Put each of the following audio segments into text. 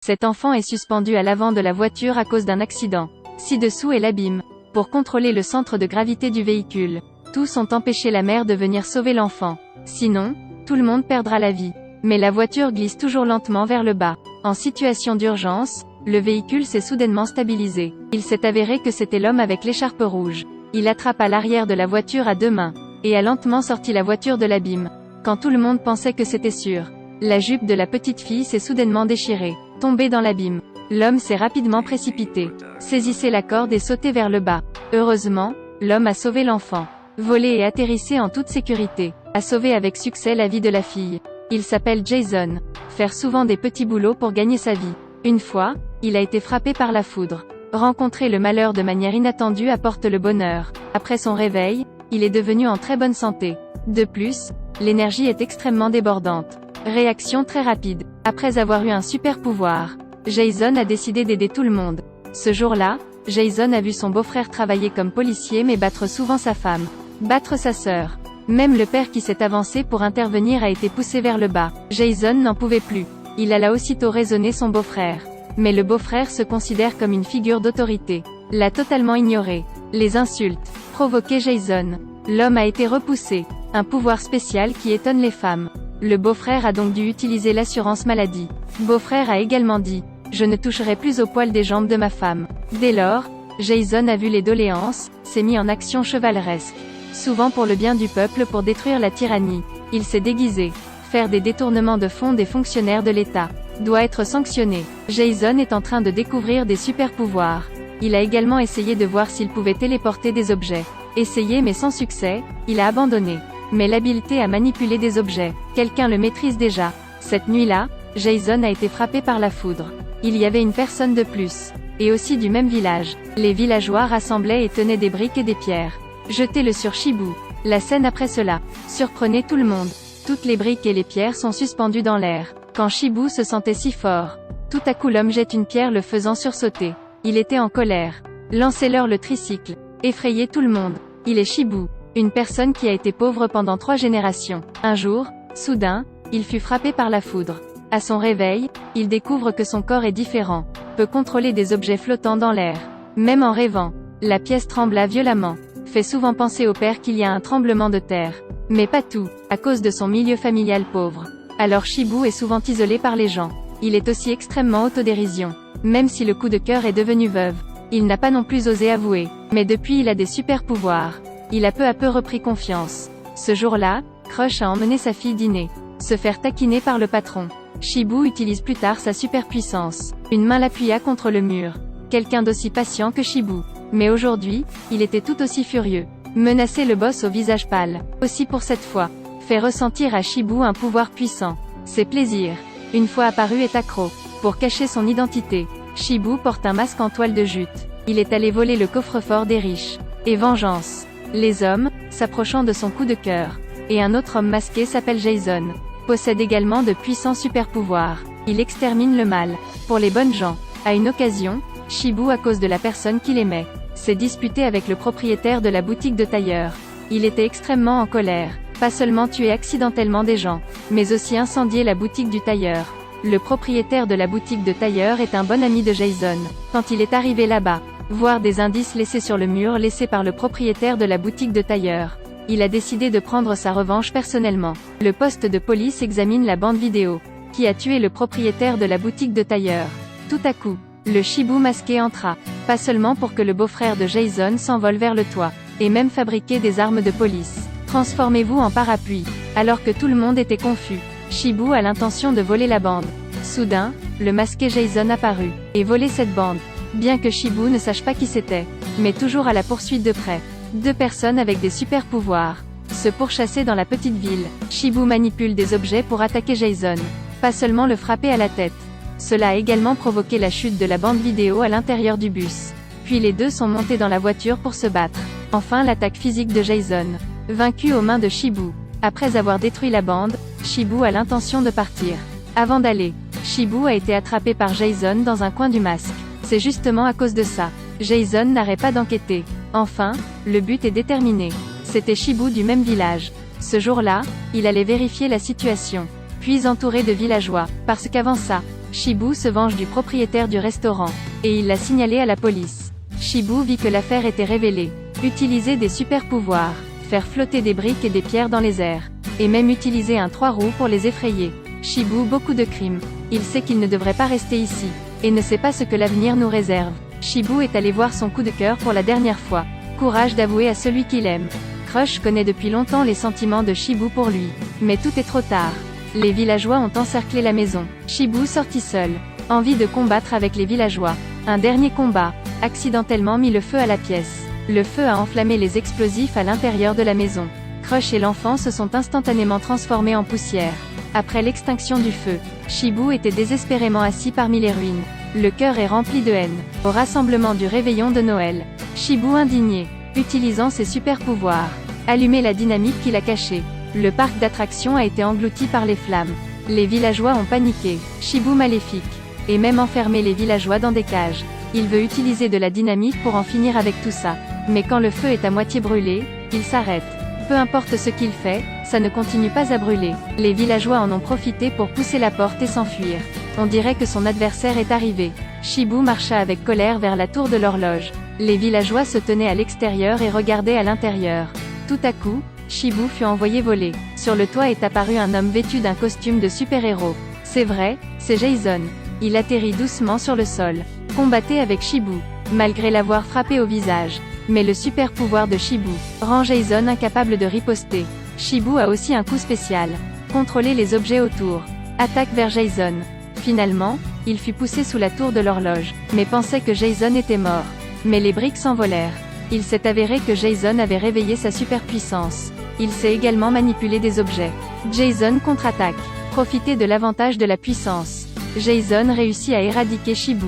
Cet enfant est suspendu à l'avant de la voiture à cause d'un accident. Ci-dessous est l'abîme. Pour contrôler le centre de gravité du véhicule, tous ont empêché la mère de venir sauver l'enfant. Sinon, tout le monde perdra la vie. Mais la voiture glisse toujours lentement vers le bas. En situation d'urgence, le véhicule s'est soudainement stabilisé. Il s'est avéré que c'était l'homme avec l'écharpe rouge. Il attrapa l'arrière de la voiture à deux mains, et a lentement sorti la voiture de l'abîme. Quand tout le monde pensait que c'était sûr, la jupe de la petite fille s'est soudainement déchirée, tombée dans l'abîme. L'homme s'est rapidement précipité, saisissait la corde et sautait vers le bas. Heureusement, l'homme a sauvé l'enfant. Volé et atterrissé en toute sécurité, a sauvé avec succès la vie de la fille. Il s'appelle Jason. Faire souvent des petits boulots pour gagner sa vie. Une fois, il a été frappé par la foudre. Rencontrer le malheur de manière inattendue apporte le bonheur. Après son réveil, il est devenu en très bonne santé. De plus, l'énergie est extrêmement débordante. Réaction très rapide. Après avoir eu un super pouvoir, Jason a décidé d'aider tout le monde. Ce jour-là, Jason a vu son beau-frère travailler comme policier mais battre souvent sa femme, battre sa sœur. Même le père qui s'est avancé pour intervenir a été poussé vers le bas. Jason n'en pouvait plus. Il alla aussitôt raisonner son beau-frère. Mais le beau-frère se considère comme une figure d'autorité. L'a totalement ignoré. Les insultes provoquaient Jason. L'homme a été repoussé. Un pouvoir spécial qui étonne les femmes. Le beau-frère a donc dû utiliser l'assurance maladie. Beau-frère a également dit « Je ne toucherai plus aux poils des jambes de ma femme ». Dès lors, Jason a vu les doléances, s'est mis en action chevaleresque. Souvent pour le bien du peuple pour détruire la tyrannie. Il s'est déguisé. Faire des détournements de fonds des fonctionnaires de l'État doit être sanctionné. Jason est en train de découvrir des super-pouvoirs. Il a également essayé de voir s'il pouvait téléporter des objets. Essayé mais sans succès, il a abandonné. Mais l'habileté à manipuler des objets, quelqu'un le maîtrise déjà. Cette nuit-là, Jason a été frappé par la foudre. Il y avait une personne de plus. Et aussi du même village. Les villageois rassemblaient et tenaient des briques et des pierres. Jetez-le sur Shibu. La scène après cela surprenait tout le monde. Toutes les briques et les pierres sont suspendues dans l'air. Quand Shibu se sentait si fort, tout à coup l'homme jette une pierre le faisant sursauter. Il était en colère. Lancez-leur le tricycle. Effrayez tout le monde. Il est Shibu, une personne qui a été pauvre pendant 3 générations. Un jour, soudain, il fut frappé par la foudre. À son réveil, il découvre que son corps est différent, peut contrôler des objets flottants dans l'air. Même en rêvant, la pièce trembla violemment. Fait souvent penser au père qu'il y a un tremblement de terre. Mais pas tout, à cause de son milieu familial pauvre. Alors Shibu est souvent isolé par les gens. Il est aussi extrêmement autodérision. Même si le coup de cœur est devenu veuve, il n'a pas non plus osé avouer. Mais depuis il a des super pouvoirs. Il a peu à peu repris confiance. Ce jour-là, Crush a emmené sa fille dîner. Se faire taquiner par le patron. Shibu utilise plus tard sa superpuissance. Une main l'appuya contre le mur. Quelqu'un d'aussi patient que Shibu. Mais aujourd'hui, il était tout aussi furieux. Menacer le boss au visage pâle. Aussi pour cette fois. Fait ressentir à Shibu un pouvoir puissant. Ses plaisirs. Une fois apparu est accro. Pour cacher son identité, Shibu porte un masque en toile de jute. Il est allé voler le coffre-fort des riches. Et vengeance. Les hommes, s'approchant de son coup de cœur. Et un autre homme masqué s'appelle Jason. Possède également de puissants super-pouvoirs. Il extermine le mal. Pour les bonnes gens. À une occasion, Shibu à cause de la personne qu'il aimait, s'est disputé avec le propriétaire de la boutique de tailleur. Il était extrêmement en colère. Pas seulement tuer accidentellement des gens, mais aussi incendier la boutique du tailleur. Le propriétaire de la boutique de tailleur est un bon ami de Jason. Quand il est arrivé là-bas, voir des indices laissés sur le mur laissés par le propriétaire de la boutique de tailleur, il a décidé de prendre sa revanche personnellement. Le poste de police examine la bande vidéo, qui a tué le propriétaire de la boutique de tailleur. Tout à coup, le Shibu masqué entra. Pas seulement pour que le beau-frère de Jason s'envole vers le toit, et même fabriquer des armes de police. Transformez-vous en parapluie. Alors que tout le monde était confus, Shibu a l'intention de voler la bande. Soudain, le masqué Jason apparut, et volait cette bande. Bien que Shibu ne sache pas qui c'était, mais toujours à la poursuite de près. 2 personnes avec des super pouvoirs se pourchassaient dans la petite ville. Shibu manipule des objets pour attaquer Jason. Pas seulement le frapper à la tête. Cela a également provoqué la chute de la bande vidéo à l'intérieur du bus. Puis les deux sont montés dans la voiture pour se battre. Enfin l'attaque physique de Jason. Vaincu aux mains de Shibu. Après avoir détruit la bande, Shibu a l'intention de partir. Avant d'aller, Shibu a été attrapé par Jason dans un coin du masque. C'est justement à cause de ça. Jason n'arrête pas d'enquêter. Enfin, le but est déterminé. C'était Shibu du même village. Ce jour-là, il allait vérifier la situation. Puis entouré de villageois, parce qu'avant ça, Shibu se venge du propriétaire du restaurant. Et il l'a signalé à la police. Shibu vit que l'affaire était révélée. Utiliser des super pouvoirs. Faire flotter des briques et des pierres dans les airs. Et même utiliser un 3 roues pour les effrayer. Shibu beaucoup de crimes. Il sait qu'il ne devrait pas rester ici. Et ne sait pas ce que l'avenir nous réserve. Shibu est allé voir son coup de cœur pour la dernière fois. Courage d'avouer à celui qu'il aime. Crush connaît depuis longtemps les sentiments de Shibu pour lui. Mais tout est trop tard. Les villageois ont encerclé la maison. Shibu sortit seul. Envie de combattre avec les villageois. Un dernier combat. Accidentellement mis le feu à la pièce. Le feu a enflammé les explosifs à l'intérieur de la maison. Crush et l'enfant se sont instantanément transformés en poussière. Après l'extinction du feu, Shibu était désespérément assis parmi les ruines. Le cœur est rempli de haine. Au rassemblement du réveillon de Noël, Shibu indigné, utilisant ses super pouvoirs, allumait la dynamite qu'il a cachée. Le parc d'attractions a été englouti par les flammes. Les villageois ont paniqué. Shibu maléfique. Et même enfermé les villageois dans des cages. Il veut utiliser de la dynamite pour en finir avec tout ça. Mais quand le feu est à moitié brûlé, il s'arrête. Peu importe ce qu'il fait, ça ne continue pas à brûler. Les villageois en ont profité pour pousser la porte et s'enfuir. On dirait que son adversaire est arrivé. Shibu marcha avec colère vers la tour de l'horloge. Les villageois se tenaient à l'extérieur et regardaient à l'intérieur. Tout à coup, Shibu fut envoyé voler. Sur le toit est apparu un homme vêtu d'un costume de super-héros. C'est vrai, c'est Jason. Il atterrit doucement sur le sol. Combattait avec Shibu, malgré l'avoir frappé au visage. Mais le super pouvoir de Shibu rend Jason incapable de riposter. Shibu a aussi un coup spécial. Contrôler les objets autour. Attaque vers Jason. Finalement, il fut poussé sous la tour de l'horloge, mais pensait que Jason était mort. Mais les briques s'envolèrent. Il s'est avéré que Jason avait réveillé sa superpuissance. Il sait également manipuler des objets. Jason contre-attaque. Profiter de l'avantage de la puissance. Jason réussit à éradiquer Shibu.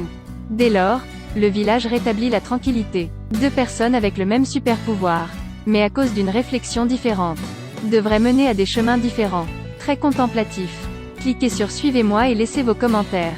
Dès lors, le village rétablit la tranquillité. Deux personnes avec le même super pouvoir, mais à cause d'une réflexion différente, devraient mener à des chemins différents. Très contemplatif. Cliquez sur Suivez-moi et laissez vos commentaires.